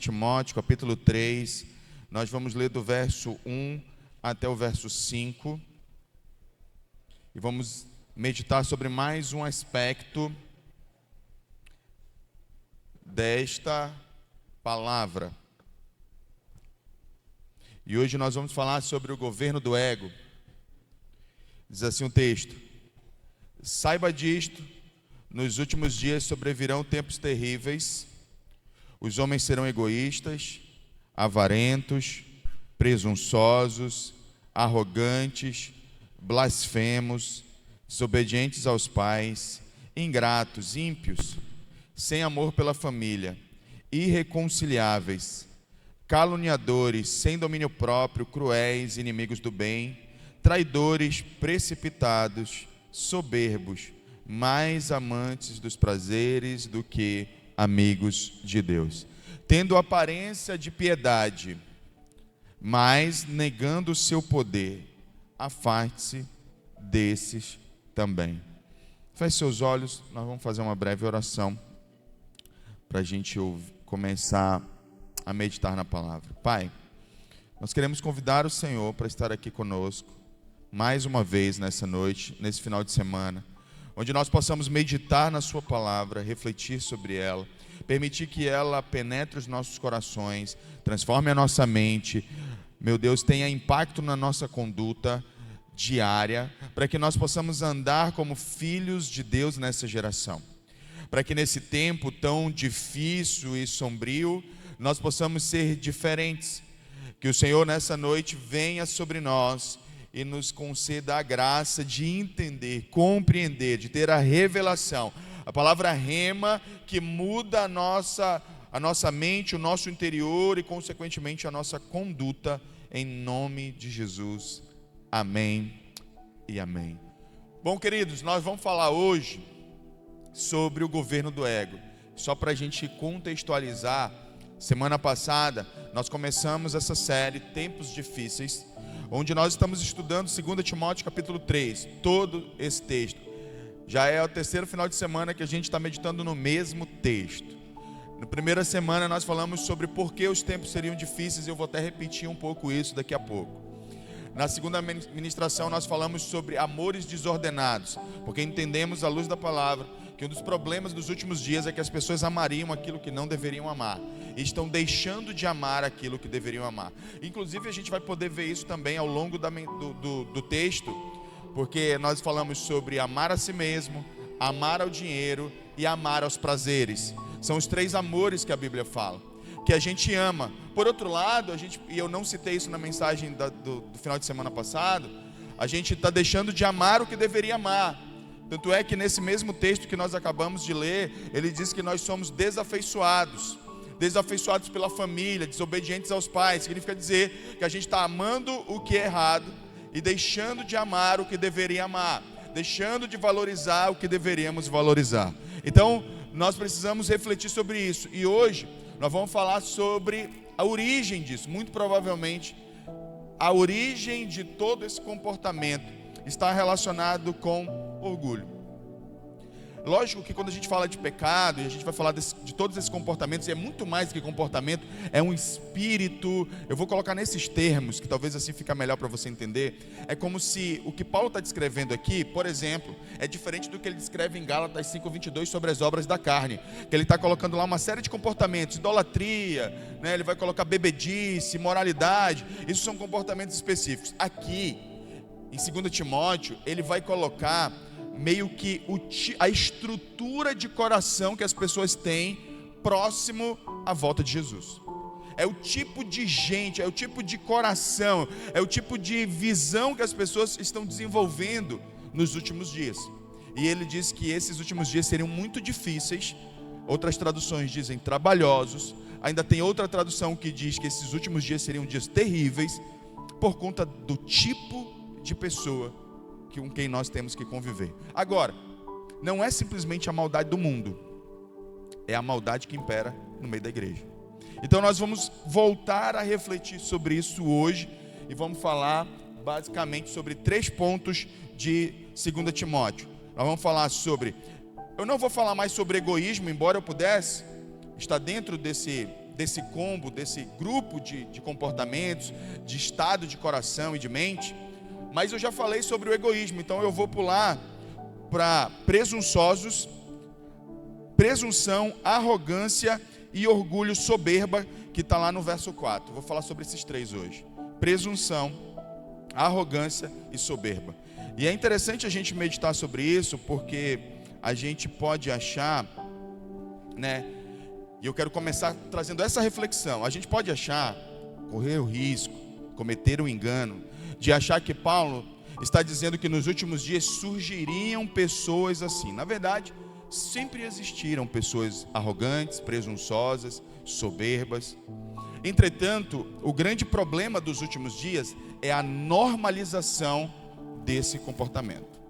Timóteo, capítulo 3, nós vamos ler do verso 1 até o verso 5 e vamos meditar sobre mais um aspecto desta palavra. E hoje nós vamos falar sobre o governo do ego. Diz assim o texto: saiba disto, nos últimos dias sobrevirão tempos terríveis. Os homens serão egoístas, avarentos, presunçosos, arrogantes, blasfemos, desobedientes aos pais, ingratos, ímpios, sem amor pela família, irreconciliáveis, caluniadores, sem domínio próprio, cruéis, inimigos do bem, traidores, precipitados, soberbos, mais amantes dos prazeres do que amigos de Deus, tendo aparência de piedade, mas negando o seu poder. Afaste-se desses também. Feche seus olhos, nós vamos fazer uma breve oração para a gente começar a meditar na palavra. Pai, nós queremos convidar o Senhor para estar aqui conosco mais uma vez nessa noite, nesse final de semana, onde nós possamos meditar na sua palavra, refletir sobre ela, permitir que ela penetre os nossos corações, transforme a nossa mente, meu Deus, tenha impacto na nossa conduta diária, para que nós possamos andar como filhos de Deus nessa geração, para que nesse tempo tão difícil e sombrio, nós possamos ser diferentes, que o Senhor nessa noite venha sobre nós e nos conceda a graça de entender, compreender, de ter a revelação, a palavra rema, que muda a nossa mente, o nosso interior e consequentemente a nossa conduta, em nome de Jesus, amém e amém. Bom, queridos, nós vamos falar hoje sobre o governo do ego. Só para a gente contextualizar, semana passada nós começamos essa série Tempos Difíceis, onde nós estamos estudando 2 Timóteo capítulo 3, todo esse texto. Já é o terceiro final de semana que a gente está meditando no mesmo texto. Na primeira semana nós falamos sobre por que os tempos seriam difíceis, eu vou até repetir um pouco isso daqui a pouco. Na segunda ministração nós falamos sobre amores desordenados, porque entendemos à luz da palavra que um dos problemas dos últimos dias é que as pessoas amariam aquilo que não deveriam amar, e estão deixando de amar aquilo que deveriam amar. Inclusive a gente vai poder ver isso também ao longo do texto, porque nós falamos sobre amar a si mesmo, amar ao dinheiro e amar aos prazeres. São os três amores que a Bíblia fala, que a gente ama. Por outro lado, e eu não citei isso na mensagem do final de semana passado, a gente está deixando de amar o que deveria amar. Tanto é que nesse mesmo texto que nós acabamos de ler, ele diz que nós somos desafeiçoados pela família, desobedientes aos pais. Significa dizer que a gente está amando o que é errado e deixando de amar o que deveria amar, deixando de valorizar o que deveríamos valorizar. Então, nós precisamos refletir sobre isso. E hoje, nós vamos falar sobre a origem disso. Muito provavelmente, a origem de todo esse comportamento está relacionado com orgulho. Lógico que quando a gente fala de pecado, e a gente vai falar de todos esses comportamentos, e é muito mais do que comportamento, é um espírito. Eu vou colocar nesses termos, que talvez assim fica melhor para você entender. É como se o que Paulo está descrevendo aqui, por exemplo, é diferente do que ele descreve em Gálatas 5:22 sobre as obras da carne, que ele está colocando lá uma série de comportamentos, idolatria, né? Ele vai colocar bebedice, imoralidade. Isso são comportamentos específicos. Aqui, em 2 Timóteo, ele vai colocar meio que a estrutura de coração que as pessoas têm próximo à volta de Jesus. É o tipo de gente, é o tipo de coração, é o tipo de visão que as pessoas estão desenvolvendo nos últimos dias. E ele diz que esses últimos dias seriam muito difíceis. Outras traduções dizem trabalhosos. Ainda tem outra tradução que diz que esses últimos dias seriam dias terríveis, por conta do tipo de pessoa com quem nós temos que conviver. Agora, não é simplesmente a maldade do mundo, é a maldade que impera no meio da igreja. Então nós vamos voltar a refletir sobre isso hoje e vamos falar basicamente sobre 3 pontos de 2 Timóteo. Nós vamos falar sobre, eu não vou falar mais sobre egoísmo, embora eu pudesse, está dentro desse desse combo, desse grupo de comportamentos, de estado de coração e de mente. Mas eu já falei sobre o egoísmo, então eu vou pular para presunçosos, presunção, arrogância e orgulho, soberba, que está lá no verso 4. Vou falar sobre esses três hoje: presunção, arrogância e soberba. E é interessante a gente meditar sobre isso, porque a gente pode achar, né? E eu quero começar trazendo essa reflexão. A gente pode achar, correr o risco, cometer o engano, de achar que Paulo está dizendo que nos últimos dias surgiriam pessoas assim. Na verdade, sempre existiram pessoas arrogantes, presunçosas, soberbas. Entretanto, o grande problema dos últimos dias é a normalização desse comportamento.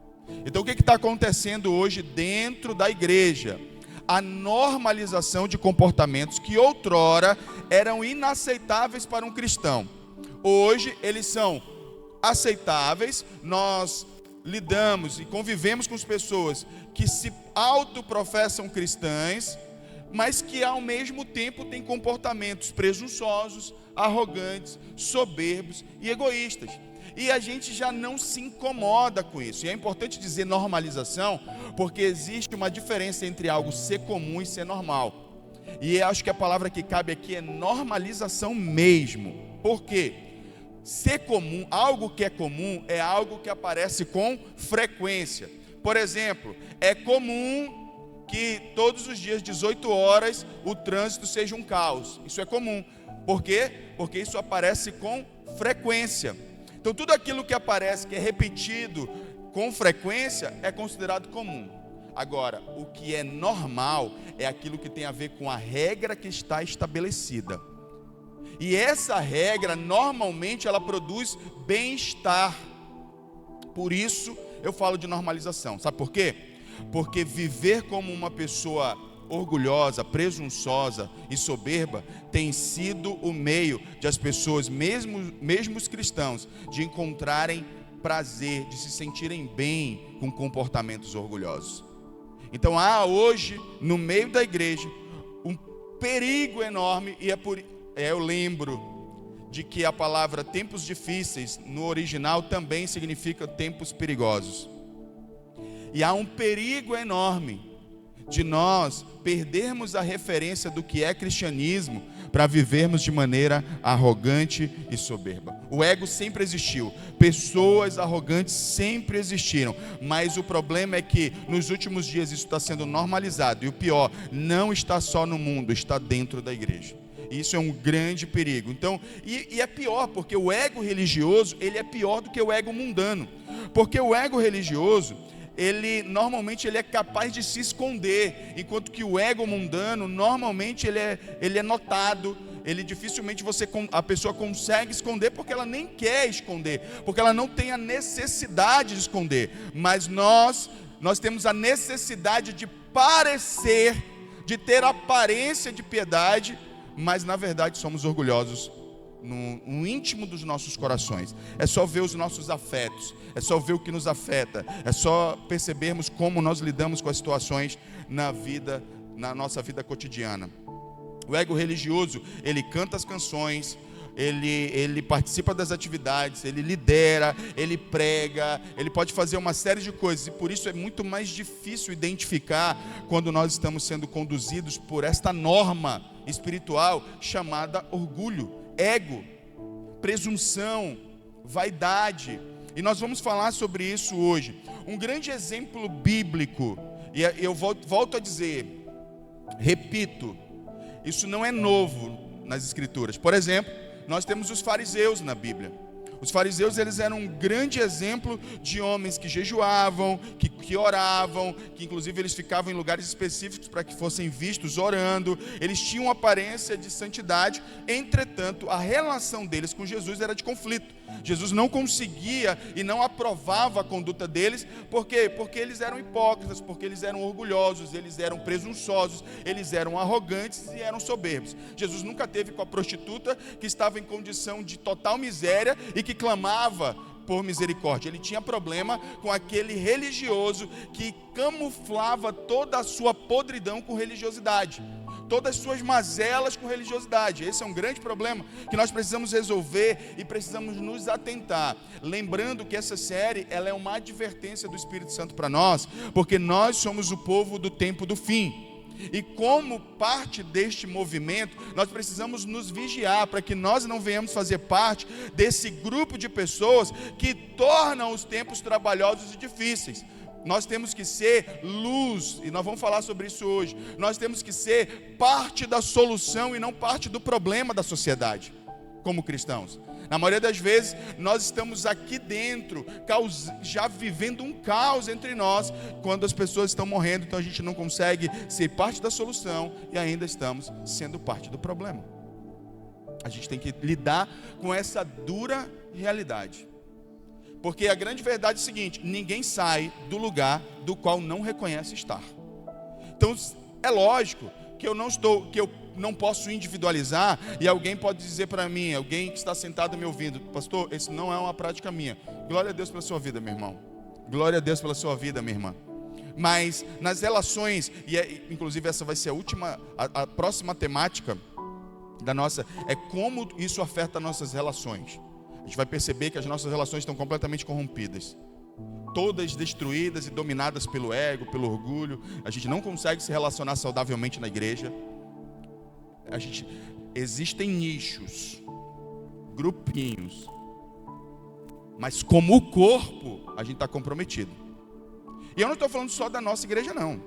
Então, o que está acontecendo hoje dentro da igreja? A normalização de comportamentos que outrora eram inaceitáveis para um cristão. Hoje, eles são aceitáveis. Nós lidamos e convivemos com as pessoas que se autoprofessam cristãs, mas que ao mesmo tempo têm comportamentos presunçosos, arrogantes, soberbos e egoístas. E a gente já não se incomoda com isso. E é importante dizer normalização, porque existe uma diferença entre algo ser comum e ser normal. E eu acho que a palavra que cabe aqui é normalização mesmo. Por quê? Ser comum, algo que é algo que aparece com frequência. Por exemplo, é comum que todos os dias, 18 horas, o trânsito seja um caos. Isso é comum. Por quê? Porque isso aparece com frequência. Então, tudo aquilo que aparece, que é repetido com frequência, é considerado comum. Agora, o que é normal é aquilo que tem a ver com a regra que está estabelecida. E essa regra, normalmente, ela produz bem-estar. Por isso, eu falo de normalização. Sabe por quê? Porque viver como uma pessoa orgulhosa, presunçosa e soberba tem sido o meio de as pessoas, mesmo os cristãos, de encontrarem prazer, de se sentirem bem com comportamentos orgulhosos. Então há hoje, no meio da igreja, um perigo enorme, e eu lembro de que a palavra tempos difíceis, no original, também significa tempos perigosos. E há um perigo enorme de nós perdermos a referência do que é cristianismo para vivermos de maneira arrogante e soberba. O ego sempre existiu, pessoas arrogantes sempre existiram, mas o problema é que nos últimos dias isso está sendo normalizado, e o pior, não está só no mundo, está dentro da igreja. Isso é um grande perigo. Então, e é pior, porque o ego religioso, ele é pior do que o ego mundano. Porque o ego religioso, normalmente ele é capaz de se esconder, enquanto que o ego mundano, normalmente ele é notado. Ele dificilmente a pessoa consegue esconder, porque ela nem quer esconder, porque ela não tem a necessidade de esconder. Mas nós temos a necessidade de parecer, de ter aparência de piedade, mas na verdade somos orgulhosos no íntimo dos nossos corações. É só ver os nossos afetos, é só ver o que nos afeta, é só percebermos como nós lidamos com as situações na nossa vida cotidiana. O ego religioso, ele canta as canções, ele participa das atividades, ele lidera, ele prega, ele pode fazer uma série de coisas, e por isso é muito mais difícil identificar quando nós estamos sendo conduzidos por esta norma espiritual chamada orgulho, ego, presunção, vaidade. E nós vamos falar sobre isso hoje. Um grande exemplo bíblico, e eu volto a dizer, repito, isso não é novo nas escrituras. Por exemplo, nós temos os fariseus na Bíblia. Os fariseus, eles eram um grande exemplo de homens que jejuavam, que oravam, que inclusive eles ficavam em lugares específicos para que fossem vistos orando. Eles tinham aparência de santidade, entretanto, a relação deles com Jesus era de conflito. Jesus não conseguia e não aprovava a conduta deles. Por quê? Porque eles eram hipócritas, porque eles eram orgulhosos, eles eram presunçosos, eles eram arrogantes e eram soberbos. Jesus nunca teve com a prostituta que estava em condição de total miséria e que clamava por misericórdia. Ele tinha problema com aquele religioso que camuflava toda a sua podridão com religiosidade. todas as suas mazelas com religiosidade. Esse é um grande problema que nós precisamos resolver e precisamos nos atentar. Lembrando que essa série, ela é uma advertência do Espírito Santo para nós, porque nós somos o povo do tempo do fim. E como parte deste movimento, nós precisamos nos vigiar para que nós não venhamos fazer parte desse grupo de pessoas que tornam os tempos trabalhosos e difíceis. Nós temos que ser luz, e nós vamos falar sobre isso hoje. Nós temos que ser parte da solução e não parte do problema da sociedade, como cristãos. Na maioria das vezes, nós estamos aqui dentro, já vivendo um caos entre nós, quando as pessoas estão morrendo, então a gente não consegue ser parte da solução e ainda estamos sendo parte do problema. A gente tem que lidar com essa dura realidade. Porque a grande verdade é o seguinte: ninguém sai do lugar do qual não reconhece estar. Então, é lógico que eu não posso individualizar, e alguém pode dizer para mim, alguém que está sentado me ouvindo: pastor, isso não é uma prática minha. Glória a Deus pela sua vida, meu irmão. Glória a Deus pela sua vida, minha irmã. Mas nas relações, inclusive essa vai ser a próxima temática da nossa, é como isso afeta nossas relações. A gente vai perceber que as nossas relações estão completamente corrompidas, todas destruídas e dominadas pelo ego, pelo orgulho. A gente não consegue se relacionar saudavelmente na igreja. Existem nichos, grupinhos, mas como o corpo, a gente está comprometido. E eu não estou falando só da nossa igreja, não.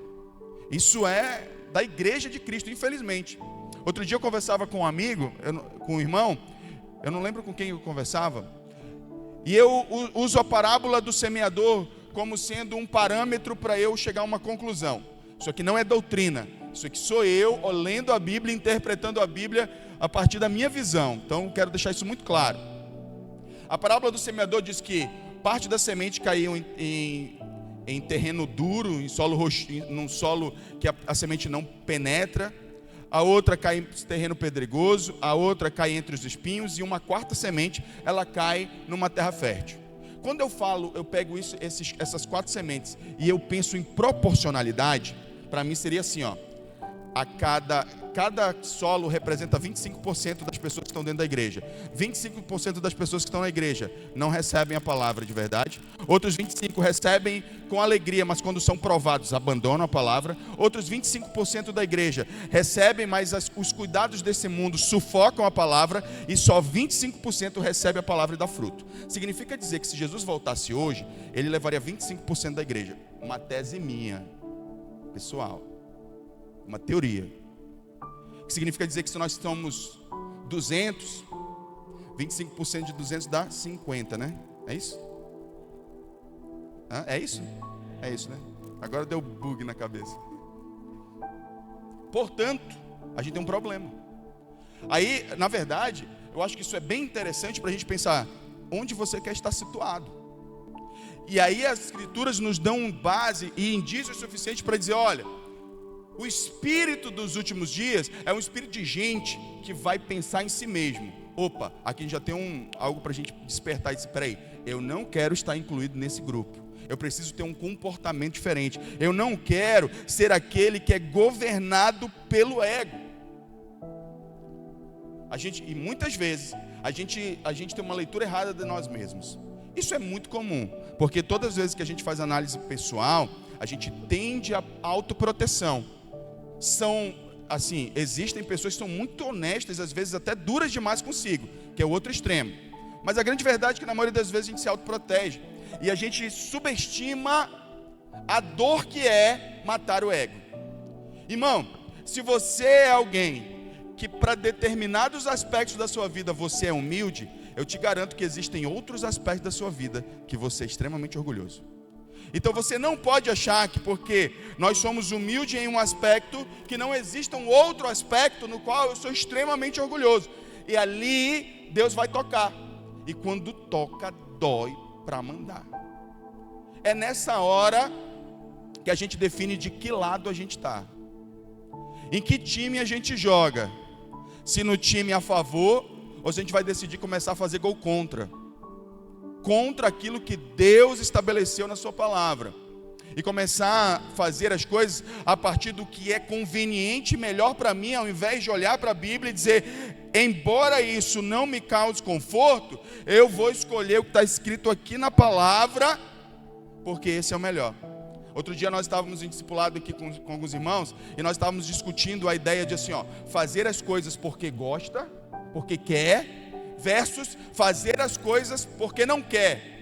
Isso é da igreja de Cristo, infelizmente. Outro dia eu conversava com um amigo, com um irmão, eu não lembro com quem eu conversava, e eu uso a parábola do semeador como sendo um parâmetro para eu chegar a uma conclusão. Isso aqui não é doutrina, isso aqui sou eu lendo a Bíblia, interpretando a Bíblia a partir da minha visão. Então quero deixar isso muito claro. A parábola do semeador diz que parte da semente caiu em terreno duro, num solo que a semente não penetra. A outra cai em terreno pedregoso, a outra cai entre os espinhos, e uma quarta semente, ela cai numa terra fértil. Quando eu pego essas 4 sementes e eu penso em proporcionalidade, para mim seria assim, ó: cada solo representa 25% das pessoas que estão dentro da igreja. 25% das pessoas que estão na igreja não recebem a palavra de verdade. Outros 25% recebem com alegria, mas quando são provados, abandonam a palavra. Outros 25% da igreja recebem, mas os cuidados desse mundo sufocam a palavra. E só 25% recebe a palavra e dá fruto. Significa dizer que se Jesus voltasse hoje, ele levaria 25% da igreja. Uma tese minha, pessoal. Uma teoria, que significa dizer que se nós somos 200, 25% de 200 dá 50, né? É isso? É isso? É isso, né? Agora deu bug na cabeça. Portanto, a gente tem um problema. Aí, na verdade, eu acho que isso é bem interessante para a gente pensar onde você quer estar situado. E aí as escrituras nos dão base e indícios suficientes para dizer: olha, o espírito dos últimos dias é um espírito de gente que vai pensar em si mesmo. Opa, aqui já tem algo para a gente despertar e dizer: peraí, eu não quero estar incluído nesse grupo. Eu preciso ter um comportamento diferente. Eu não quero ser aquele que é governado pelo ego. E muitas vezes a gente tem uma leitura errada de nós mesmos. Isso é muito comum, porque todas as vezes que a gente faz análise pessoal, a gente tende à autoproteção. Existem pessoas que são muito honestas, às vezes até duras demais consigo, que é o outro extremo. Mas a grande verdade é que na maioria das vezes a gente se autoprotege e a gente subestima a dor que é matar o ego. Irmão, se você é alguém que para determinados aspectos da sua vida você é humilde, eu te garanto que existem outros aspectos da sua vida que você é extremamente orgulhoso. Então você não pode achar que porque nós somos humildes em um aspecto, que não exista um outro aspecto no qual eu sou extremamente orgulhoso. E ali Deus vai tocar. E quando toca, dói para mandar. É nessa hora que a gente define de que lado a gente está. Em que time a gente joga. Se no time a favor, ou se a gente vai decidir começar a fazer gol contra aquilo que Deus estabeleceu na sua palavra. e começar a fazer as coisas a partir do que é conveniente e melhor para mim, ao invés de olhar para a Bíblia e dizer, embora isso não me cause conforto, eu vou escolher o que está escrito aqui na palavra, porque esse é o melhor. Outro dia nós estávamos em discipulado aqui com alguns irmãos, e nós estávamos discutindo a ideia de assim, fazer as coisas porque gosta, porque quer, versus fazer as coisas porque não quer.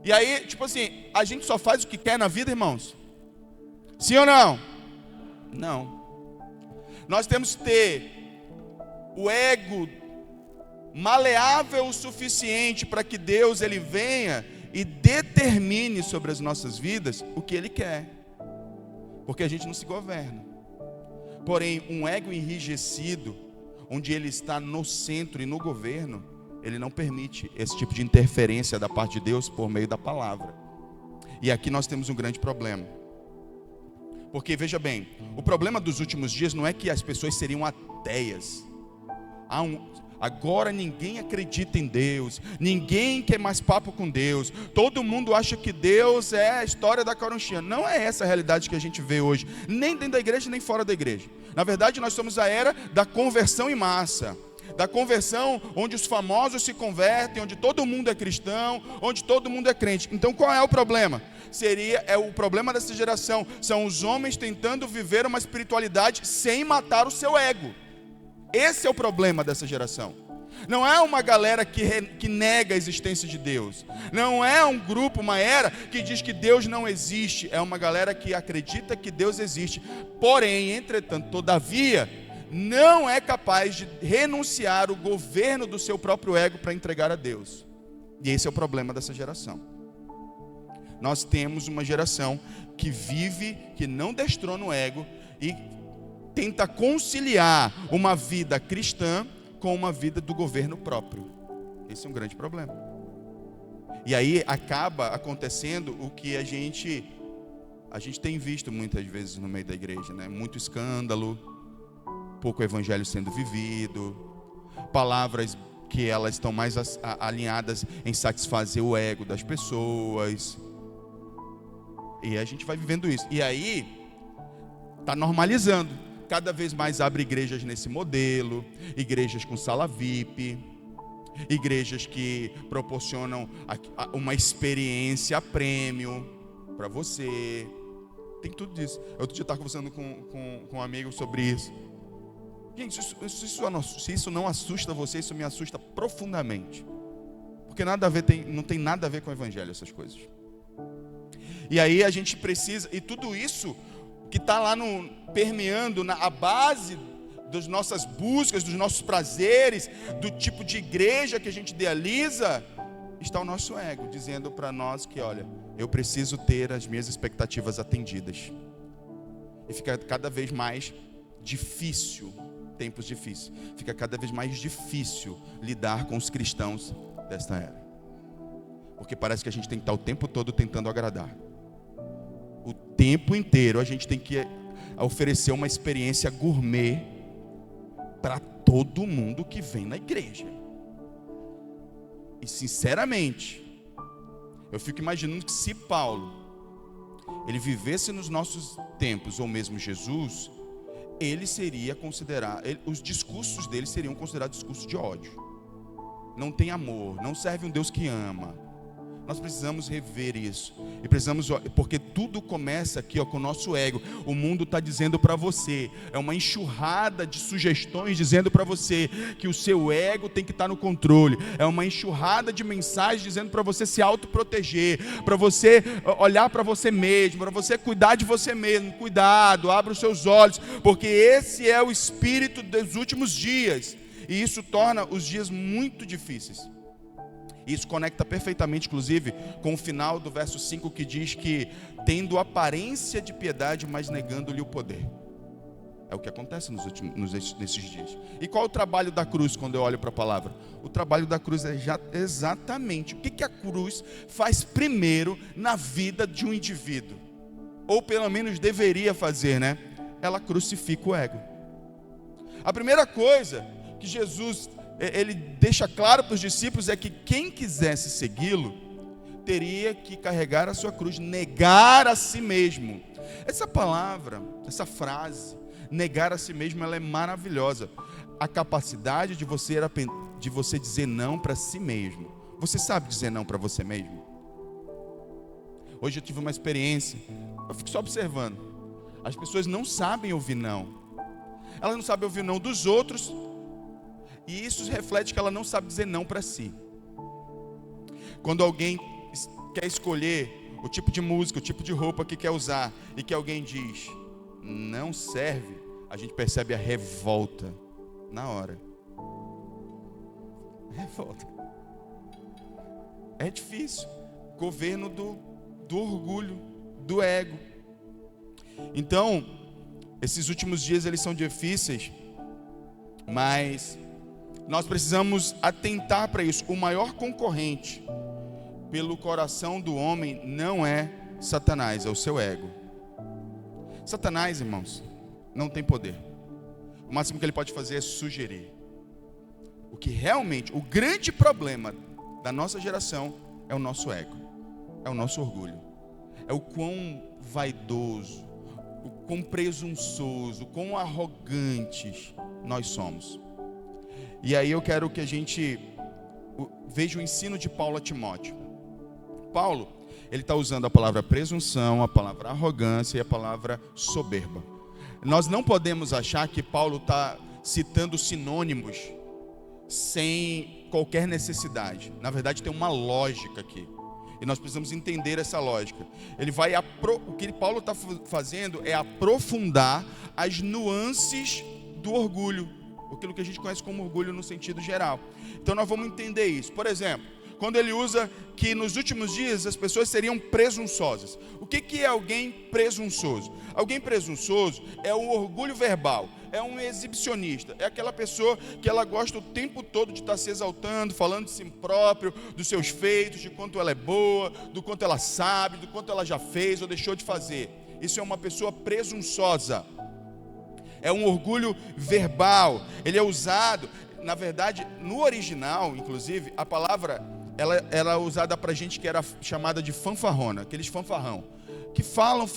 E aí, tipo assim, a gente só faz o que quer na vida, irmãos? Sim ou não? Não. Nós temos que ter o ego maleável o suficiente para que Deus ele venha e determine sobre as nossas vidas o que Ele quer, porque a gente não se governa. Porém, um ego enrijecido, onde ele está no centro e no governo, ele não permite esse tipo de interferência da parte de Deus por meio da palavra. E aqui nós temos um grande problema, porque veja bem, o problema dos últimos dias não é que as pessoas seriam ateias. Agora ninguém acredita em Deus, ninguém quer mais papo com Deus, todo mundo acha que Deus é a história da caronchinha. Não é essa a realidade que a gente vê hoje, nem dentro da igreja, nem fora da igreja. Na verdade, nós somos a era da conversão em massa, da conversão onde os famosos se convertem, onde todo mundo é cristão, onde todo mundo é crente. Então qual é o problema? O problema dessa geração, são os homens tentando viver uma espiritualidade sem matar o seu ego. Esse é o problema dessa geração. Não é uma galera que nega a existência de Deus. Não é um grupo, uma era que diz que Deus não existe. É uma galera que acredita que Deus existe. Porém, entretanto, todavia, não é capaz de renunciar o governo do seu próprio ego para entregar a Deus. E esse é o problema dessa geração. Nós temos uma geração que vive, que não destrona o ego e tenta conciliar uma vida cristã com uma vida do governo próprio. Esse é um grande problema. E aí acaba acontecendo o que a gente tem visto muitas vezes no meio da igreja, né? Muito escândalo, pouco evangelho sendo vivido, palavras que elas estão mais alinhadas em satisfazer o ego das pessoas. E a gente vai vivendo isso. E aí está normalizando. Cada vez mais abre igrejas nesse modelo, igrejas com sala VIP, igrejas que proporcionam uma experiência premium para você. Tem tudo isso. Outro dia eu estava conversando com um amigo sobre isso. Gente, se isso não assusta você, isso me assusta profundamente. Porque não tem nada a ver com o evangelho essas coisas. E aí a gente precisa, e tudo isso que está lá permeando a base das nossas buscas, dos nossos prazeres, do tipo de igreja que a gente idealiza, está o nosso ego, dizendo para nós que, olha, eu preciso ter as minhas expectativas atendidas. E fica cada vez mais difícil, tempos difíceis, fica cada vez mais difícil lidar com os cristãos desta era. Porque parece que a gente tem que estar o tempo todo tentando agradar. O tempo inteiro a gente tem que oferecer uma experiência gourmet para todo mundo que vem na igreja. E sinceramente, eu fico imaginando que se Paulo ele vivesse nos nossos tempos, ou mesmo Jesus, ele seria considerado, os discursos dele seriam considerados discursos de ódio. Não tem amor, não serve um Deus que ama. Nós precisamos rever isso. E precisamos, porque tudo começa aqui, com o nosso ego. O mundo está dizendo para você, é uma enxurrada de sugestões dizendo para você que o seu ego tem que estar no controle. É uma enxurrada de mensagens dizendo para você se autoproteger, para você olhar para você mesmo, para você cuidar de você mesmo. Cuidado, abra os seus olhos, porque esse é o espírito dos últimos dias. E isso torna os dias muito difíceis. Isso conecta perfeitamente, inclusive, com o final do verso 5, que diz que tendo aparência de piedade, mas negando-lhe o poder. É o que acontece nesses dias. E qual é o trabalho da cruz quando eu olho para a palavra? O trabalho da cruz é exatamente o que a cruz faz primeiro na vida de um indivíduo. Ou pelo menos deveria fazer, né? Ela crucifica o ego. A primeira coisa que Jesus ele deixa claro para os discípulos é que quem quisesse segui-lo teria que carregar a sua cruz, negar a si mesmo. Essa palavra, essa frase, negar a si mesmo, ela é maravilhosa. A capacidade de você dizer não para si mesmo. Você sabe dizer não para você mesmo? Hoje eu tive uma experiência, eu fico só observando. As pessoas não sabem ouvir não. Elas não sabem ouvir não dos outros, e isso reflete que ela não sabe dizer não para si. Quando alguém quer escolher o tipo de música, o tipo de roupa que quer usar, e que alguém diz, não serve, a gente percebe a revolta na hora. Revolta. É difícil. Governo do orgulho, do ego. Então, esses últimos dias eles são difíceis, mas nós precisamos atentar para isso. O maior concorrente pelo coração do homem não é Satanás, é o seu ego. Satanás, irmãos, não tem poder. O máximo que ele pode fazer é sugerir. O que realmente, o grande problema da nossa geração é o nosso ego, é o nosso orgulho, é o quão vaidoso, o quão presunçoso, o quão arrogantes nós somos. E aí eu quero que a gente veja o ensino de Paulo a Timóteo. Paulo, ele está usando a palavra presunção, a palavra arrogância e a palavra soberba. Nós não podemos achar que Paulo está citando sinônimos sem qualquer necessidade. Na verdade, tem uma lógica aqui. E nós precisamos entender essa lógica. O que Paulo está fazendo é aprofundar as nuances do orgulho. Aquilo que a gente conhece como orgulho no sentido geral. Então nós vamos entender isso. Por exemplo, quando ele usa que nos últimos dias as pessoas seriam presunçosas. O que é alguém presunçoso? Alguém presunçoso é um orgulho verbal, é um exibicionista, é aquela pessoa que ela gosta o tempo todo de estar se exaltando, falando de si próprio, dos seus feitos, de quanto ela é boa, do quanto ela sabe, do quanto ela já fez ou deixou de fazer. Isso é uma pessoa presunçosa. É um orgulho verbal. Ele é usado, na verdade, no original, inclusive, a palavra ela era usada para gente que era chamada de fanfarrona, aqueles fanfarrão, que falam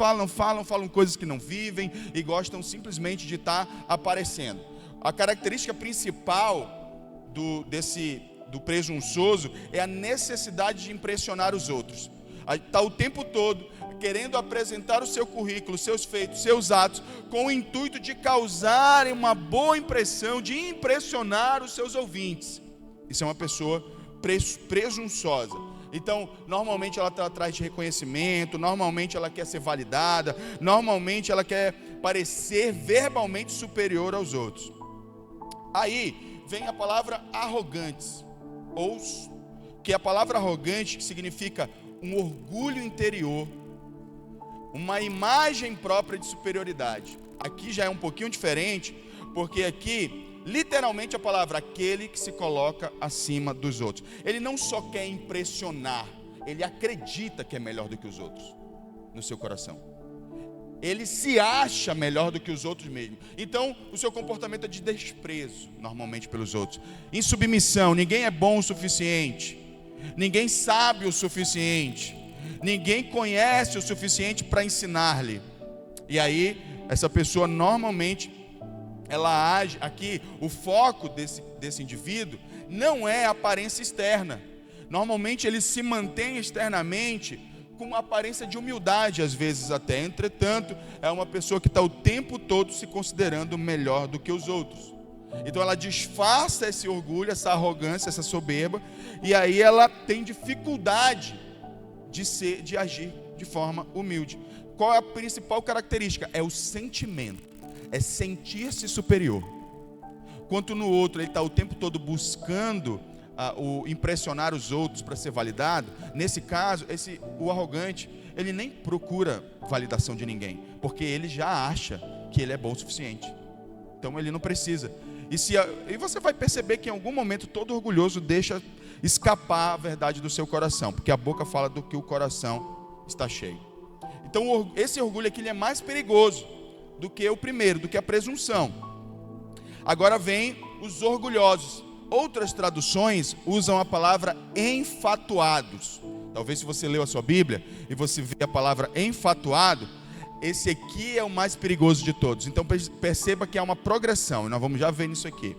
coisas que não vivem e gostam simplesmente de estar aparecendo. A característica principal do presunçoso é a necessidade de impressionar os outros. Está o tempo todo querendo apresentar o seu currículo, seus feitos, seus atos, com o intuito de causar uma boa impressão, de impressionar os seus ouvintes. Isso é uma pessoa presunçosa. Então, normalmente ela está atrás de reconhecimento, normalmente ela quer ser validada, normalmente ela quer parecer verbalmente superior aos outros. Aí vem a palavra arrogantes, que a palavra arrogante significa um orgulho interior, uma imagem própria de superioridade. Aqui já é um pouquinho diferente, porque aqui literalmente a palavra aquele que se coloca acima dos outros. Ele não só quer impressionar, ele acredita que é melhor do que os outros no seu coração. Ele se acha melhor do que os outros mesmo. Então o seu comportamento é de desprezo normalmente pelos outros, insubmissão. Ninguém é bom o suficiente, ninguém sabe o suficiente, ninguém conhece o suficiente para ensinar-lhe. E aí essa pessoa normalmente ela age, aqui o foco desse indivíduo não é a aparência externa. Normalmente ele se mantém externamente com uma aparência de humildade, às vezes até. Entretanto, é uma pessoa que está o tempo todo se considerando melhor do que os outros. Então ela disfarça esse orgulho, essa arrogância, essa soberba, e aí ela tem dificuldade de agir de forma humilde. Qual é a principal característica? É o sentimento. É sentir-se superior. Quanto no outro ele está o tempo todo buscando impressionar os outros para ser validado. Nesse caso, o arrogante, ele nem procura validação de ninguém, porque ele já acha que ele é bom o suficiente. Então ele não precisa. E você vai perceber que em algum momento todo orgulhoso deixa escapar a verdade do seu coração, porque a boca fala do que o coração está cheio. Então esse orgulho aqui ele é mais perigoso do que o primeiro, do que a presunção. Agora vem os orgulhosos. Outras traduções usam a palavra enfatuados. Talvez se você leu a sua Bíblia e você vê a palavra enfatuado, esse aqui é o mais perigoso de todos. Então perceba que há uma progressão, e nós vamos já ver nisso aqui.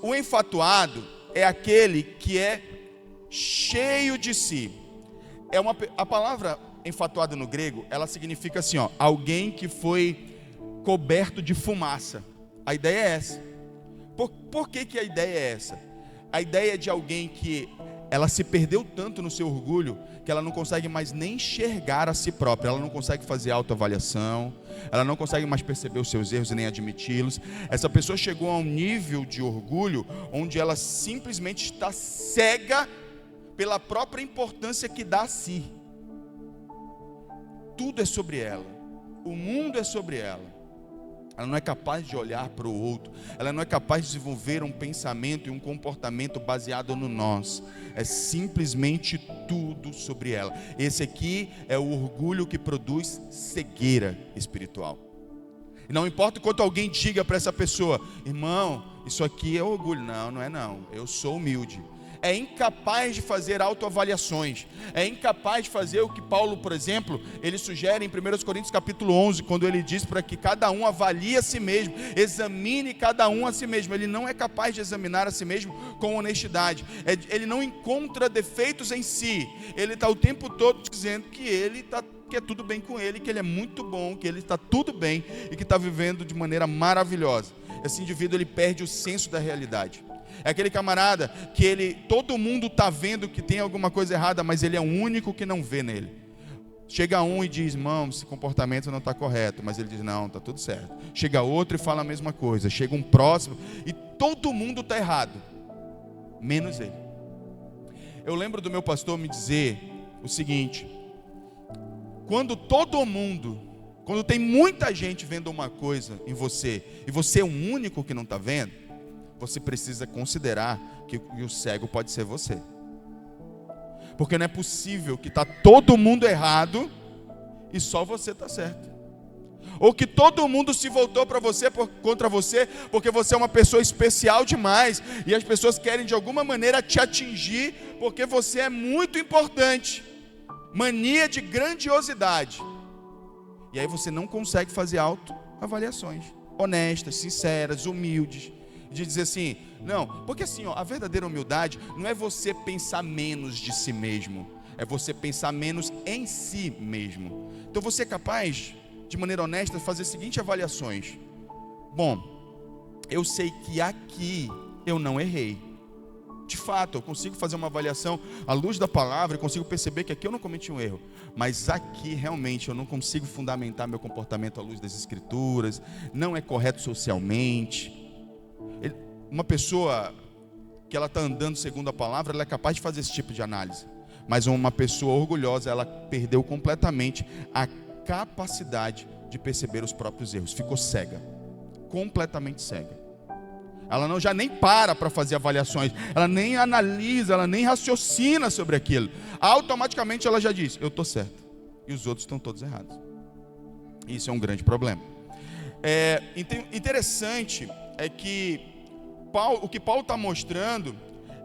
O enfatuado é aquele que é cheio de si. A palavra enfatuado no grego, ela significa assim, alguém que foi coberto de fumaça. A ideia é essa. Por que a ideia é essa? A ideia é de alguém que ela se perdeu tanto no seu orgulho que ela não consegue mais nem enxergar a si própria, ela não consegue fazer autoavaliação, ela não consegue mais perceber os seus erros e nem admiti-los. Essa pessoa chegou a um nível de orgulho onde ela simplesmente está cega pela própria importância que dá a si. Tudo é sobre ela, o mundo é sobre ela. Ela não é capaz de olhar para o outro, ela não é capaz de desenvolver um pensamento e um comportamento baseado no nós. É simplesmente tudo sobre ela. Esse aqui é o orgulho que produz cegueira espiritual. E não importa o quanto alguém diga para essa pessoa: irmão, isso aqui é orgulho. Não é não, eu sou humilde. É incapaz de fazer autoavaliações, é incapaz de fazer o que Paulo, por exemplo, ele sugere em 1 Coríntios capítulo 11, quando ele diz para que cada um avalie a si mesmo, examine cada um a si mesmo. Ele não é capaz de examinar a si mesmo com honestidade, ele não encontra defeitos em si, ele está o tempo todo dizendo que é tudo bem com ele, que ele é muito bom, que ele está tudo bem e que está vivendo de maneira maravilhosa. Esse indivíduo, ele perde o senso da realidade. É aquele camarada que todo mundo está vendo que tem alguma coisa errada, mas ele é o único que não vê nele. Chega um e diz: irmão, esse comportamento não está correto, mas ele diz: não, está tudo certo. Chega outro e fala a mesma coisa. Chega um próximo e todo mundo está errado, menos ele. Eu lembro do meu pastor me dizer o seguinte: quando tem muita gente vendo uma coisa em você, e você é o único que não está vendo, você precisa considerar que o cego pode ser você. Porque não é possível que está todo mundo errado e só você está certo. Ou que todo mundo se voltou contra você porque você é uma pessoa especial demais e as pessoas querem de alguma maneira te atingir porque você é muito importante. Mania de grandiosidade. E aí você não consegue fazer autoavaliações honestas, sinceras, humildes, de dizer assim: não, porque assim, a verdadeira humildade não é você pensar menos de si mesmo, é você pensar menos em si mesmo. Então você é capaz, de maneira honesta, de fazer as seguintes avaliações: bom, eu sei que aqui eu não errei. De fato, eu consigo fazer uma avaliação à luz da palavra, eu consigo perceber que aqui eu não cometi um erro, mas aqui realmente eu não consigo fundamentar meu comportamento à luz das escrituras, não é correto socialmente. Uma pessoa que ela está andando segundo a palavra, ela é capaz de fazer esse tipo de análise. Mas uma pessoa orgulhosa, ela perdeu completamente a capacidade de perceber os próprios erros. Ficou cega, completamente cega. Ela já nem para fazer avaliações, ela nem analisa, ela nem raciocina sobre aquilo. Automaticamente ela já diz: eu estou certo, e os outros estão todos errados. Isso é um grande problema. Interessante é que o que Paulo está mostrando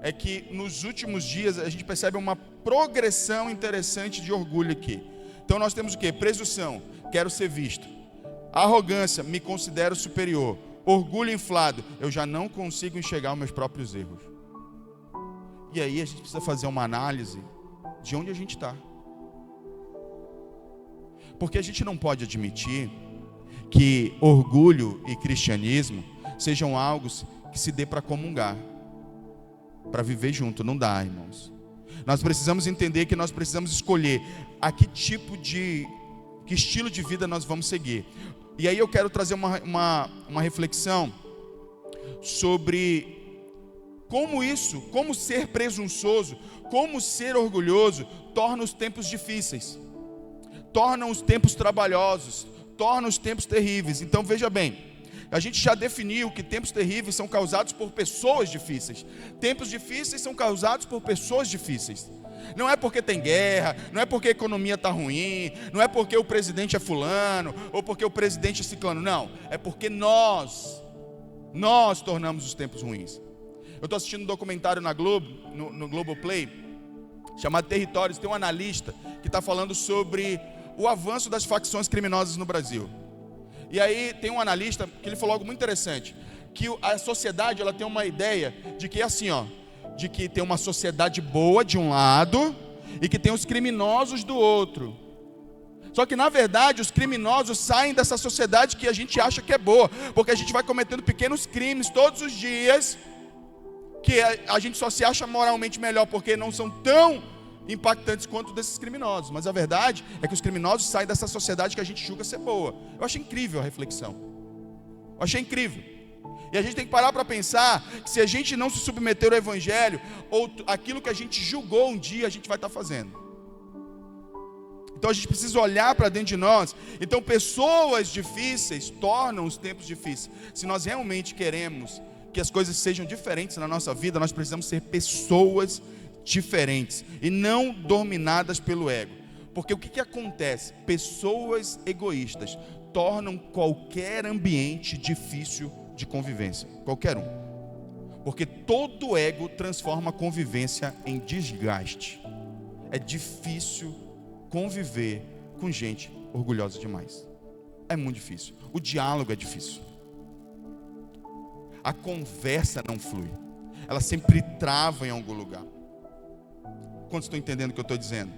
é que nos últimos dias a gente percebe uma progressão interessante de orgulho aqui. Então nós temos o quê? Presunção, quero ser visto. Arrogância, me considero superior. Orgulho inflado, eu já não consigo enxergar os meus próprios erros. E aí a gente precisa fazer uma análise de onde a gente está. Porque a gente não pode admitir que orgulho e cristianismo sejam algo que se dê para comungar, para viver junto. Não dá, irmãos. Nós precisamos entender que nós precisamos escolher a que estilo de vida nós vamos seguir. E aí eu quero trazer uma reflexão sobre como ser presunçoso, como ser orgulhoso torna os tempos difíceis, torna os tempos trabalhosos, torna os tempos terríveis. Então veja bem, a gente já definiu que tempos terríveis são causados por pessoas difíceis. Tempos difíceis são causados por pessoas difíceis. Não é porque tem guerra, não é porque a economia está ruim, não é porque o presidente é fulano, ou porque o presidente é ciclano. Não, é porque nós tornamos os tempos ruins. Eu estou assistindo um documentário na Globo, no Globoplay, chamado Territórios, tem um analista que está falando sobre o avanço das facções criminosas no Brasil. E aí tem um analista que ele falou algo muito interessante, que a sociedade ela tem uma ideia de que é assim, de que tem uma sociedade boa de um lado e que tem os criminosos do outro. Só que na verdade os criminosos saem dessa sociedade que a gente acha que é boa, porque a gente vai cometendo pequenos crimes todos os dias, que a gente só se acha moralmente melhor porque não são tão impactantes quanto desses criminosos. Mas a verdade é que os criminosos saem dessa sociedade que a gente julga ser boa. Eu achei incrível a reflexão. Eu achei incrível. E a gente tem que parar para pensar que se a gente não se submeter ao Evangelho, ou aquilo que a gente julgou um dia, a gente vai estar fazendo. Então a gente precisa olhar para dentro de nós. Então pessoas difíceis tornam os tempos difíceis. Se nós realmente queremos que as coisas sejam diferentes na nossa vida, nós precisamos ser pessoas diferentes e não dominadas pelo ego. Porque o que acontece? Pessoas egoístas tornam qualquer ambiente difícil de convivência, qualquer um. Porque todo ego transforma a convivência em desgaste. É difícil conviver com gente orgulhosa demais. É muito difícil. O diálogo é difícil. A conversa não flui. Ela sempre trava em algum lugar. Quantos estão entendendo o que eu estou dizendo?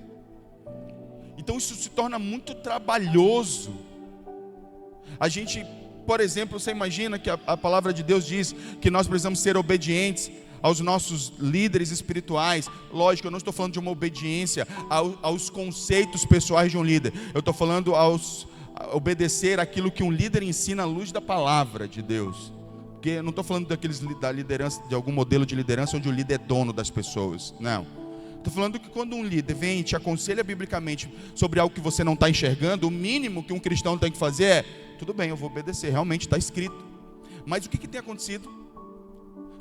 Então isso se torna muito trabalhoso. A gente, por exemplo, você imagina que a palavra de Deus diz que nós precisamos ser obedientes aos nossos líderes espirituais. Lógico, eu não estou falando de uma obediência aos conceitos pessoais de um líder. Eu estou falando a obedecer aquilo que um líder ensina à luz da palavra de Deus. Porque eu não estou falando da liderança, de algum modelo de liderança onde o líder é dono das pessoas. Não. Estou falando que quando um líder vem e te aconselha biblicamente sobre algo que você não está enxergando, o mínimo que um cristão tem que fazer é: tudo bem, eu vou obedecer, realmente está escrito. Mas o que tem acontecido?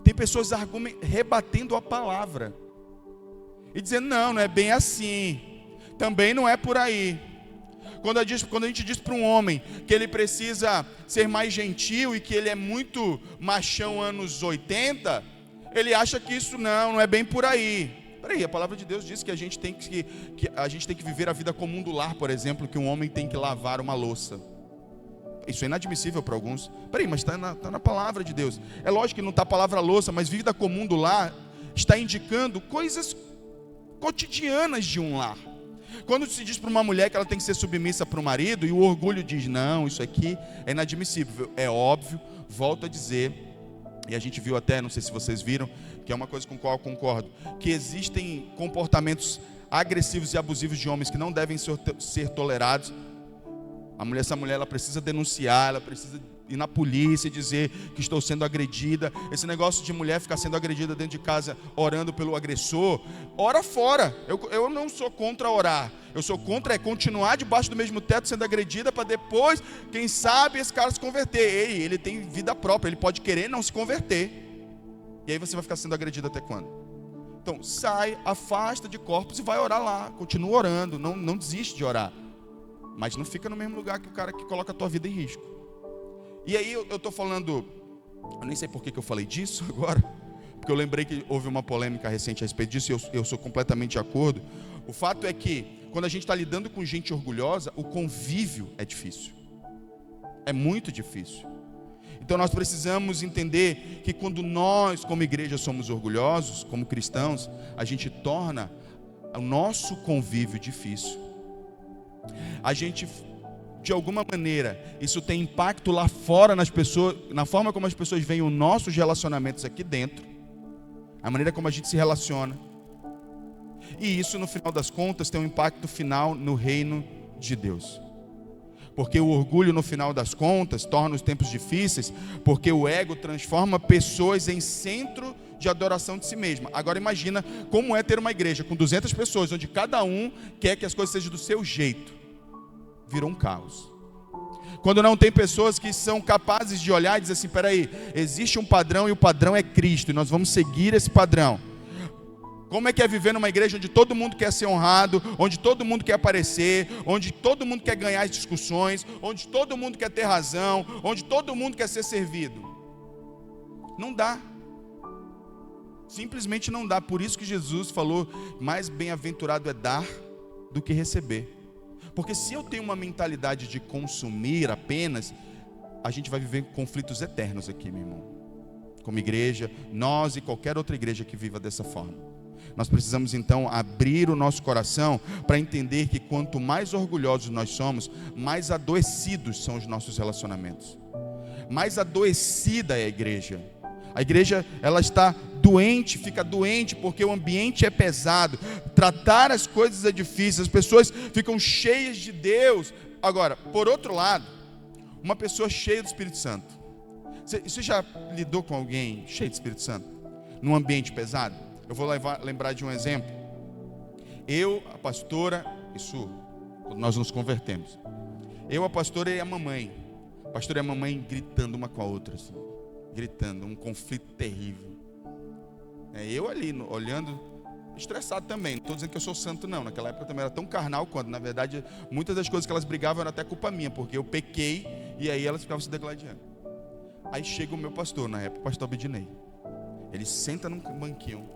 Tem pessoas rebatendo a palavra e dizendo: não é bem assim, também não é por aí. Quando a gente diz para um homem que ele precisa ser mais gentil e que ele é muito machão anos 80, ele acha que isso não é bem por aí. Peraí, a palavra de Deus diz que a gente tem que viver a vida comum do lar, por exemplo, que um homem tem que lavar uma louça. Isso é inadmissível para alguns. Peraí, mas está na palavra de Deus. É lógico que não está a palavra louça, mas vida comum do lar está indicando coisas cotidianas de um lar. Quando se diz para uma mulher que ela tem que ser submissa para o marido, e o orgulho diz: não, isso aqui é inadmissível. É óbvio, volto a dizer, e a gente viu até, não sei se vocês viram, que é uma coisa com a qual eu concordo, que existem comportamentos agressivos e abusivos de homens que não devem ser tolerados. Essa mulher ela precisa denunciar, ela precisa ir na polícia e dizer que estou sendo agredida. Esse negócio de mulher ficar sendo agredida dentro de casa, orando pelo agressor, ora fora. Eu não sou contra orar, eu sou contra continuar debaixo do mesmo teto sendo agredida, para depois, quem sabe, esse cara se converter. Ele tem vida própria, ele pode querer não se converter, e aí você vai ficar sendo agredido até quando? Então sai, afasta de corpos e vai orar lá, continua orando, não desiste de orar. Mas não fica no mesmo lugar que o cara que coloca a tua vida em risco. E aí eu estou falando, eu nem sei por que eu falei disso agora, porque eu lembrei que houve uma polêmica recente a respeito disso, e eu sou completamente de acordo. O fato é que, quando a gente está lidando com gente orgulhosa, o convívio é difícil. É muito difícil. Então nós precisamos entender que quando nós, como igreja, somos orgulhosos, como cristãos, a gente torna o nosso convívio difícil. A gente, de alguma maneira, isso tem impacto lá fora nas pessoas, na forma como as pessoas veem os nossos relacionamentos aqui dentro, a maneira como a gente se relaciona. E isso, no final das contas, tem um impacto final no reino de Deus. Porque o orgulho, no final das contas, torna os tempos difíceis, porque o ego transforma pessoas em centro de adoração de si mesma. Agora imagina como é ter uma igreja com 200 pessoas, onde cada um quer que as coisas sejam do seu jeito. Virou um caos. Quando não tem pessoas que são capazes de olhar e dizer assim: peraí, existe um padrão e o padrão é Cristo, e nós vamos seguir esse padrão. Como é que é viver numa igreja onde todo mundo quer ser honrado, onde todo mundo quer aparecer, onde todo mundo quer ganhar as discussões, onde todo mundo quer ter razão, onde todo mundo quer ser servido? Não dá. Simplesmente não dá. Por isso que Jesus falou, mais bem-aventurado é dar do que receber. Porque se eu tenho uma mentalidade de consumir apenas, a gente vai viver conflitos eternos aqui, meu irmão. Como igreja, nós e qualquer outra igreja que viva dessa forma. Nós precisamos então abrir o nosso coração para entender que quanto mais orgulhosos nós somos, mais adoecidos são os nossos relacionamentos. Mais adoecida é a igreja. A igreja, ela está doente, fica doente porque o ambiente é pesado. Tratar as coisas é difícil, as pessoas ficam cheias de Deus. Agora, por outro lado, uma pessoa cheia do Espírito Santo. Você já lidou com alguém cheio do Espírito Santo? Num ambiente pesado? Eu vou lembrar de um exemplo. Eu, a pastora, isso, quando nós nos convertemos. Eu, a pastora e a mamãe. A pastora e a mamãe gritando uma com a outra, assim. Gritando, um conflito terrível. Eu ali, olhando, estressado também. Não estou dizendo que eu sou santo, não. Naquela época eu também era tão carnal quanto, na verdade, muitas das coisas que elas brigavam eram até culpa minha, porque eu pequei e aí elas ficavam se degladiando. Aí chega o meu pastor, na época, o pastor Abidinei. Ele senta num banquinho,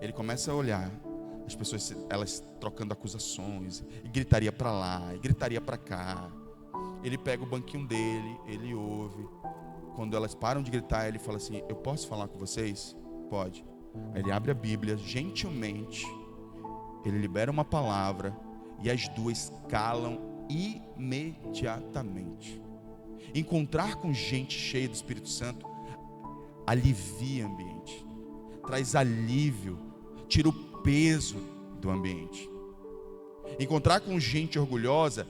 ele começa a olhar as pessoas, elas trocando acusações, e gritaria para lá, e gritaria para cá. Ele pega o banquinho dele, ele ouve. Quando elas param de gritar, ele fala assim: eu posso falar com vocês? Pode. Aí ele abre a Bíblia, gentilmente, ele libera uma palavra, e as duas calam imediatamente. Encontrar com gente cheia do Espírito Santo alivia o ambiente, traz alívio, tira o peso do ambiente. Encontrar com gente orgulhosa.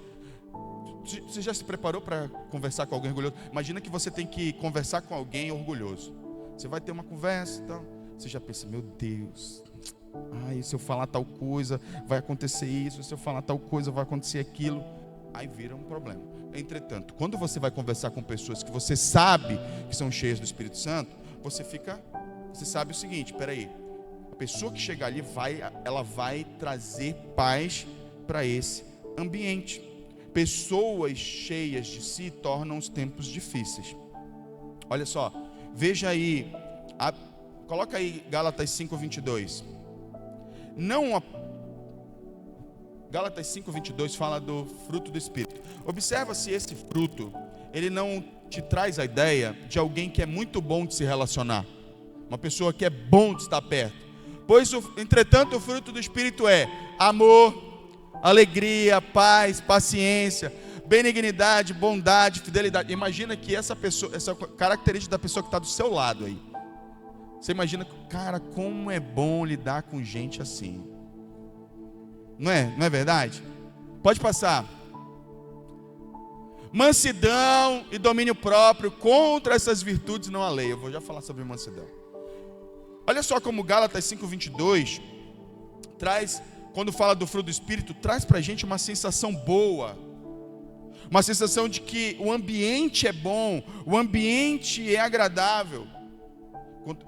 Você já se preparou para conversar com alguém orgulhoso? Imagina que você tem que conversar com alguém orgulhoso. Você vai ter uma conversa e tal. Você já pensa: meu Deus, se eu falar tal coisa, vai acontecer isso. Se eu falar tal coisa, vai acontecer aquilo. Aí vira um problema. Entretanto, quando você vai conversar com pessoas que você sabe que são cheias do Espírito Santo, você sabe o seguinte: peraí, a pessoa que chegar ali ela vai trazer paz para esse ambiente. Pessoas cheias de si tornam os tempos difíceis. Olha só, veja aí, coloca aí Gálatas 5:22. Gálatas 5:22 fala do fruto do Espírito. Observa se esse fruto, ele não te traz a ideia de alguém que é muito bom de se relacionar, uma pessoa que é bom de estar perto. Pois, entretanto, o fruto do Espírito é amor, alegria, paz, paciência, benignidade, bondade, fidelidade. Imagina que essa característica da pessoa que está do seu lado aí. Você imagina, cara, como é bom lidar com gente assim. Não é verdade? Pode passar. Mansidão e domínio próprio, contra essas virtudes não há lei. Eu vou já falar sobre mansidão. Olha só como Gálatas 5:22 traz, quando fala do fruto do Espírito, traz para a gente uma sensação boa. Uma sensação de que o ambiente é bom, o ambiente é agradável.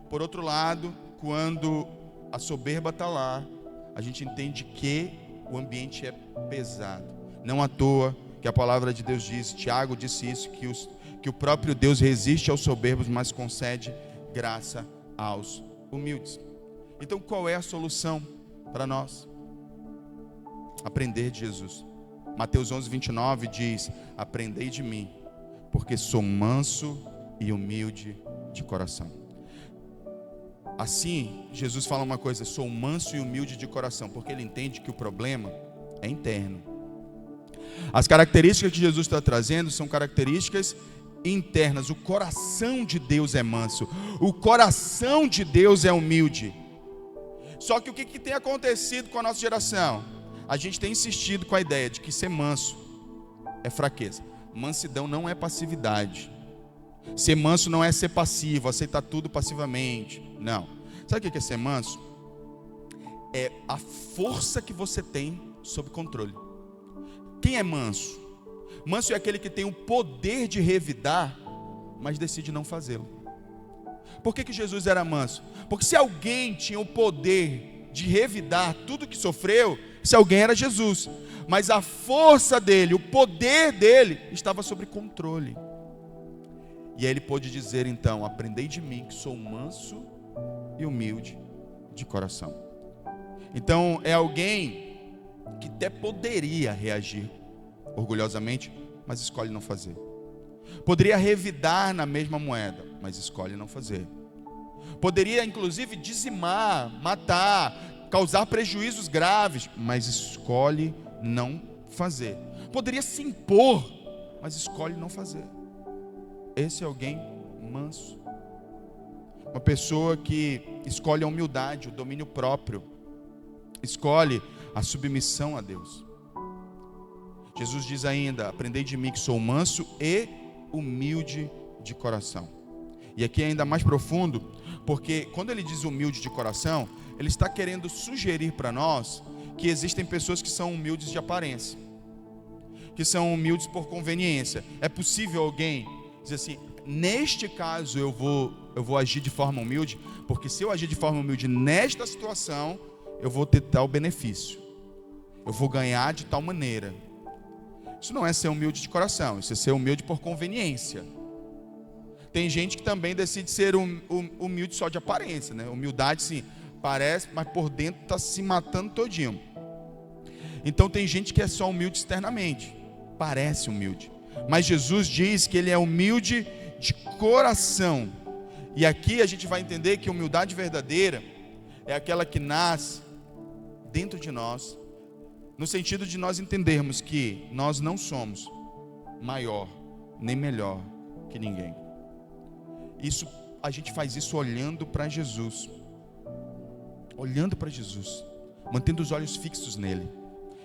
Por outro lado, quando a soberba está lá, a gente entende que o ambiente é pesado. Não à toa que a palavra de Deus diz, Tiago disse isso, que o próprio Deus resiste aos soberbos, mas concede graça aos humildes. Então, qual é a solução para nós? Aprender de Jesus. Mateus 11:29 diz: aprendei de mim, porque sou manso e humilde de coração. Assim, Jesus fala uma coisa: sou manso e humilde de coração, porque ele entende que o problema é interno. As características que Jesus está trazendo são características internas. O coração de Deus é manso, o coração de Deus é humilde. Só que o que tem acontecido com a nossa geração? A gente tem insistido com a ideia de que ser manso é fraqueza. Mansidão não é passividade. Ser manso não é ser passivo, aceitar tudo passivamente. Não. Sabe o que é ser manso? É a força que você tem sob controle. Quem é manso? Manso é aquele que tem o poder de revidar, mas decide não fazê-lo. Por que Jesus era manso? Porque se alguém tinha o poder de revidar tudo que sofreu, esse alguém era Jesus. Mas a força dele, o poder dele, estava sob controle. E aí ele pôde dizer então: aprendei de mim que sou manso e humilde de coração. Então é alguém que até poderia reagir orgulhosamente, mas escolhe não fazer. Poderia revidar na mesma moeda, mas escolhe não fazer. Poderia inclusive dizimar, matar, causar prejuízos graves, mas escolhe não fazer. Poderia se impor, mas escolhe não fazer. Esse é alguém manso. Uma pessoa que escolhe a humildade, o domínio próprio, escolhe a submissão a Deus. Jesus diz ainda: aprendei de mim que sou manso e humilde de coração. E aqui é ainda mais profundo, porque quando ele diz humilde de coração, ele está querendo sugerir para nós que existem pessoas que são humildes de aparência, que são humildes por conveniência. É possível alguém dizer assim: neste caso eu vou agir de forma humilde, porque se eu agir de forma humilde nesta situação, eu vou ter tal benefício, eu vou ganhar de tal maneira. Isso não é ser humilde de coração, isso é ser humilde por conveniência. Tem gente que também decide ser humilde só de aparência, né? Humildade sim, parece, mas por dentro está se matando todinho. Então tem gente que é só humilde externamente, parece humilde, mas Jesus diz que ele é humilde de coração. E aqui a gente vai entender que humildade verdadeira é aquela que nasce dentro de nós, no sentido de nós entendermos que nós não somos maior nem melhor que ninguém. Isso, a gente faz isso olhando para Jesus, mantendo os olhos fixos nele.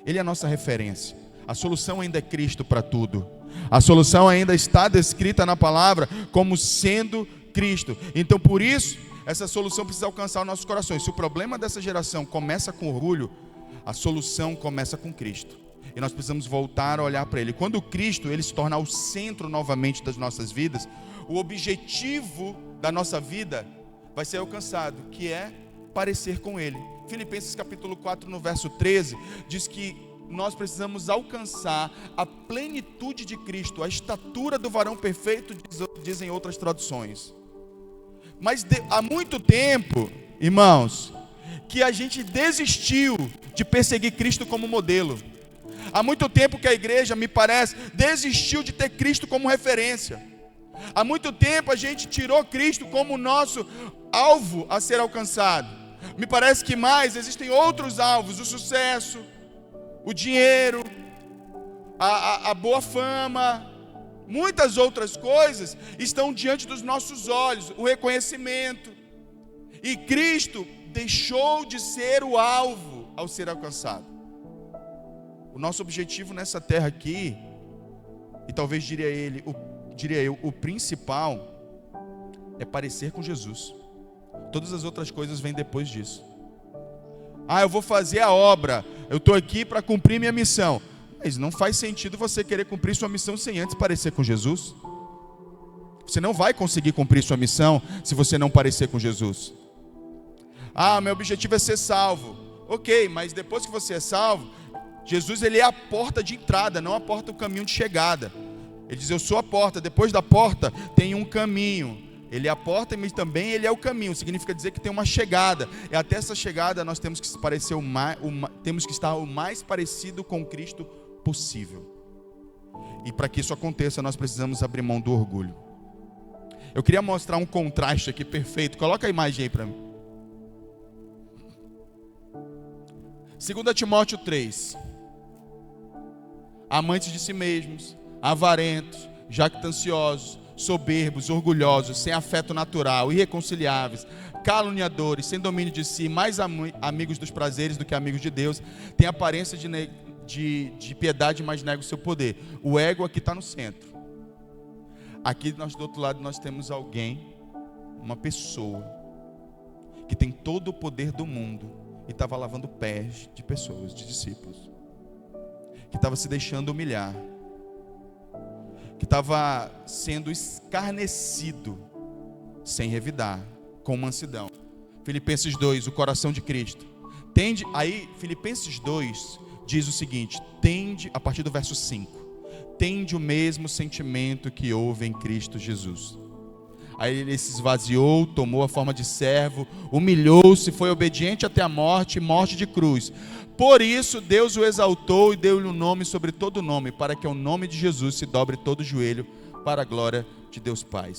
Ele é a nossa referência. A solução ainda é Cristo para tudo. A solução ainda está descrita na palavra como sendo Cristo. Então por isso, essa solução precisa alcançar os nossos corações. Se o problema dessa geração começa com orgulho, a solução começa com Cristo. E nós precisamos voltar a olhar para Ele. Quando Cristo ele se tornar o centro novamente das nossas vidas, o objetivo da nossa vida vai ser alcançado, que é parecer com Ele. Filipenses capítulo 4, no verso 13, diz que nós precisamos alcançar a plenitude de Cristo, a estatura do varão perfeito, dizem outras traduções. Mas há muito tempo, irmãos, que a gente desistiu de perseguir Cristo como modelo. Há muito tempo que a igreja, me parece, desistiu de ter Cristo como referência. Há muito tempo a gente tirou Cristo como nosso alvo a ser alcançado. Me parece que mais existem outros alvos: o sucesso, o dinheiro, a boa fama, muitas outras coisas estão diante dos nossos olhos, o reconhecimento. E Cristo deixou de ser o alvo ao ser alcançado. O nosso objetivo nessa terra aqui, e talvez diria eu, o principal, é parecer com Jesus. Todas as outras coisas vêm depois disso. Eu vou fazer a obra, eu estou aqui para cumprir minha missão. Mas não faz sentido você querer cumprir sua missão sem antes parecer com Jesus. Você não vai conseguir cumprir sua missão se você não parecer com Jesus. Meu objetivo é ser salvo. Ok, mas depois que você é salvo, Jesus ele é a porta de entrada, não a porta do caminho de chegada. Ele diz: eu sou a porta, depois da porta tem um caminho. Ele é a porta, mas também ele é o caminho. Significa dizer que tem uma chegada. E até essa chegada nós temos que se parecer temos que estar o mais parecido com Cristo possível. E para que isso aconteça, nós precisamos abrir mão do orgulho. Eu queria mostrar um contraste aqui perfeito. Coloca a imagem aí para mim. 2 Timóteo 3. Amantes de si mesmos, avarentos, jactanciosos, soberbos, orgulhosos, sem afeto natural, irreconciliáveis, caluniadores, sem domínio de si, mais amigos dos prazeres do que amigos de Deus, têm aparência de piedade, mas negam o seu poder. O ego aqui está no centro. Aqui do outro lado nós temos alguém, uma pessoa, que tem todo o poder do mundo e estava lavando pés de pessoas, de discípulos, que estava se deixando humilhar, que estava sendo escarnecido, sem revidar, com mansidão. Filipenses 2, o coração de Cristo. Aí Filipenses 2 diz o seguinte: tende, a partir do verso 5, tende o mesmo sentimento que houve em Cristo Jesus. Aí ele se esvaziou, tomou a forma de servo, humilhou-se, foi obediente até a morte, morte de cruz. Por isso Deus o exaltou e deu-lhe um nome sobre todo nome, para que ao nome de Jesus se dobre todo o joelho, para a glória de Deus Pai.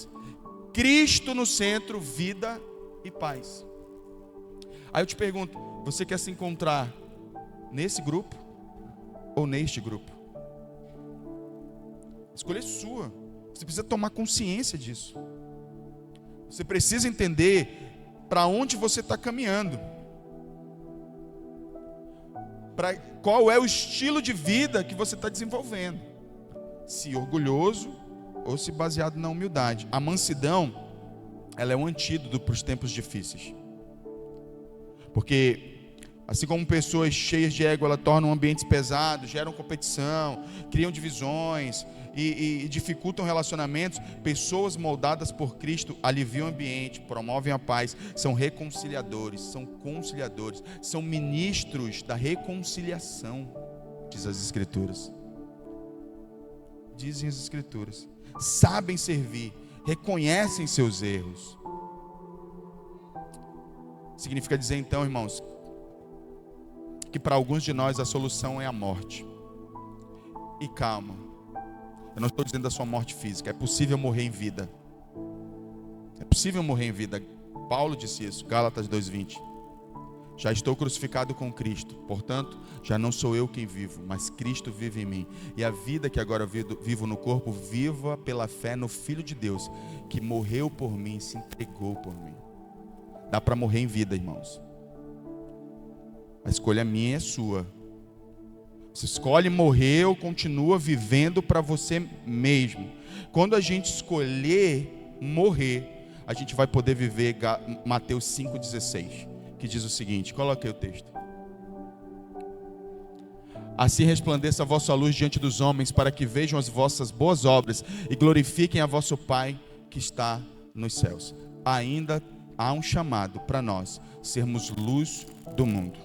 Cristo no centro, vida e paz. Aí eu te pergunto, você quer se encontrar nesse grupo ou neste grupo? A escolha é sua. Você precisa tomar consciência disso. Você precisa entender para onde você está caminhando. Qual é o estilo de vida que você está desenvolvendo. Se orgulhoso ou se baseado na humildade. A mansidão, ela é um antídoto para os tempos difíceis. Porque assim como pessoas cheias de ego, ela tornam ambientes pesados, geram competição, criam divisões e dificultam relacionamentos. Pessoas moldadas por Cristo aliviam o ambiente, promovem a paz, são reconciliadores, são conciliadores, são ministros da reconciliação, diz as Escrituras. Dizem as Escrituras. Sabem servir, reconhecem seus erros. Significa dizer então, irmãos, que para alguns de nós a solução é a morte. E calma, eu não estou dizendo da sua morte física, é possível morrer em vida. É possível morrer em vida. Paulo disse isso, Gálatas 2:20. Já estou crucificado com Cristo, portanto, já não sou eu quem vivo, mas Cristo vive em mim. E a vida que agora vivo no corpo, viva pela fé no Filho de Deus, que morreu por mim, se entregou por mim. Dá para morrer em vida, irmãos. A escolha é minha e é sua. Você escolhe morrer ou continua vivendo para você mesmo. Quando a gente escolher morrer, a gente vai poder viver Mateus 5,16, que diz o seguinte, coloquei o texto. Assim resplandeça a vossa luz diante dos homens, para que vejam as vossas boas obras e glorifiquem a vosso Pai que está nos céus. Ainda há um chamado para nós sermos luz do mundo,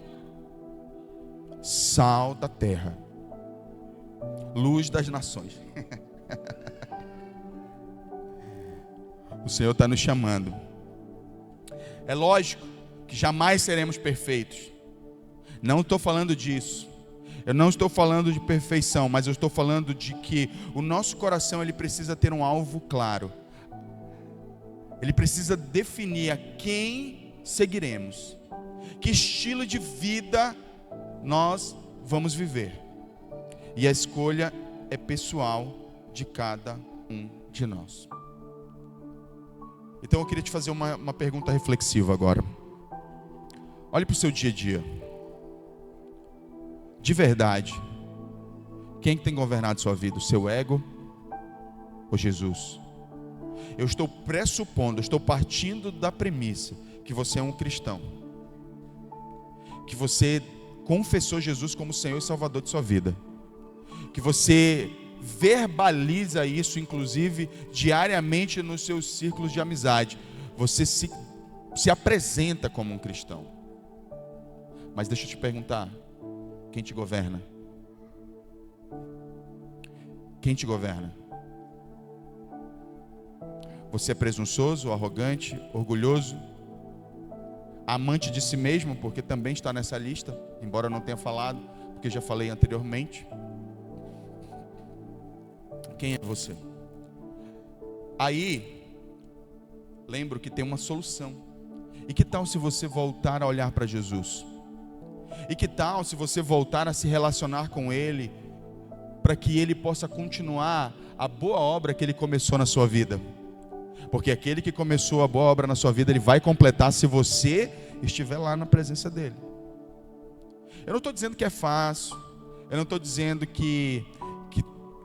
sal da terra, luz das nações. O Senhor está nos chamando. É lógico que jamais seremos perfeitos. Não estou falando disso. Eu não estou falando de perfeição, mas eu estou falando de que o nosso coração ele precisa ter um alvo claro. Ele precisa definir a quem seguiremos, que estilo de vida nós vamos viver. E a escolha é pessoal de cada um de nós. Então eu queria te fazer uma pergunta reflexiva agora. Olhe para o seu dia a dia. De verdade, quem tem governado sua vida? O seu ego ou Jesus? Eu estou pressupondo, eu estou partindo da premissa que você é um cristão, que você confessou Jesus como Senhor e Salvador de sua vida, que você verbaliza isso, inclusive, diariamente nos seus círculos de amizade. Você se apresenta como um cristão. Mas deixa eu te perguntar, quem te governa? Quem te governa? Você é presunçoso, arrogante, orgulhoso, amante de si mesmo, porque também está nessa lista, embora eu não tenha falado, porque já falei anteriormente. Quem é você? Aí, lembro que tem uma solução. E que tal se você voltar a olhar para Jesus? E que tal se você voltar a se relacionar com Ele, para que Ele possa continuar a boa obra que Ele começou na sua vida? Porque aquele que começou a boa obra na sua vida, Ele vai completar se você estiver lá na presença dEle. Eu não estou dizendo que é fácil, eu não estou dizendo que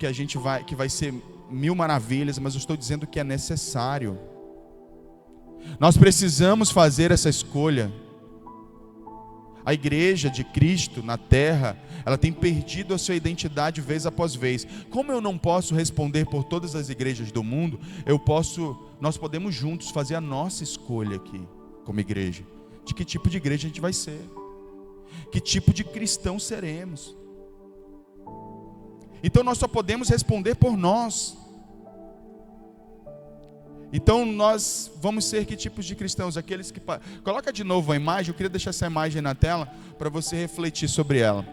a gente vai ser mil maravilhas, mas eu estou dizendo que é necessário. Nós precisamos fazer essa escolha. A igreja de Cristo na terra, ela tem perdido a sua identidade vez após vez. Como eu não posso responder por todas as igrejas do mundo, nós podemos juntos fazer a nossa escolha aqui, como igreja. De que tipo de igreja a gente vai ser? Que tipo de cristão seremos? Então nós só podemos responder por nós. Então nós vamos ser que tipos de cristãos? Aqueles que... Coloca de novo a imagem, eu queria deixar essa imagem na tela para você refletir sobre ela.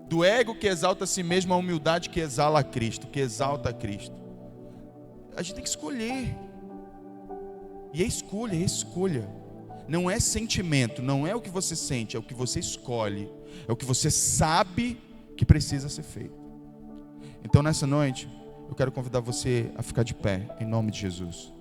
Do ego que exalta a si mesmo, a humildade que exala a Cristo, que exalta a Cristo. A gente tem que escolher. E é escolha. Não é sentimento, não é o que você sente, é o que você escolhe. É o que você sabe que precisa ser feito. Então nessa noite, eu quero convidar você a ficar de pé, em nome de Jesus.